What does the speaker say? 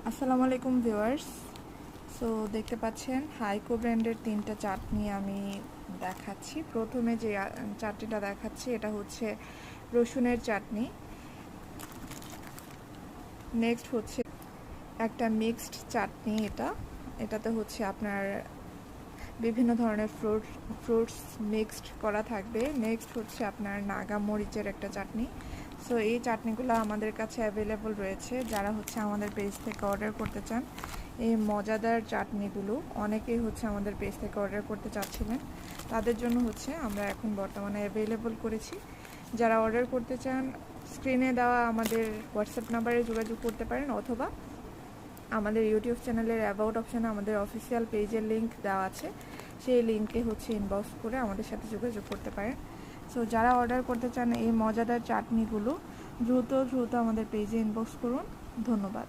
আসসালামু আলাইকুম viewers. So দেখতে পাচ্ছেন হাইকো ব্র্যান্ডের 3টা চাটনি আমি দেখাচ্ছি। প্রথমে যে চাটনিটা দেখাচ্ছি এটা হচ্ছে রসুনের চাটনি। নেক্সট হচ্ছে একটা মিক্সড চাটনি। এটাতে হচ্ছে আপনার বিভিন্ন ধরনের ফ্রুটস মিক্সড করা থাকবে। নেক্সট হচ্ছে আপনার নাগা মরিচের একটা চাটনি। সো এই চাটনিগুলো আমাদের কাছে অ্যাভেলেবল রয়েছে। যারা হচ্ছে আমাদের পেজ থেকে অর্ডার করতে চান এই মজাদার চাটনিগুলো, অনেকেই হচ্ছে আমাদের পেজ থেকে অর্ডার করতে চাচ্ছিলেন, তাদের জন্য হচ্ছে আমরা এখন বর্তমানে অ্যাভেলেবল করেছি। যারা অর্ডার করতে চান স্ক্রিনে দেওয়া আমাদের হোয়াটসঅ্যাপ নাম্বারে যোগাযোগ করতে পারেন, অথবা আমাদের ইউটিউব চ্যানেলের অ্যাবাউট অপশানে আমাদের অফিসিয়াল পেজের লিঙ্ক দেওয়া আছে, সেই লিঙ্কে হচ্ছে ইনবক্স করে আমাদের সাথে যোগাযোগ করতে পারেন। সো যারা অর্ডার করতে চান এই মজাদার চাটনিগুলো দ্রুত আমাদের পেজে ইনবক্স করুন। ধন্যবাদ।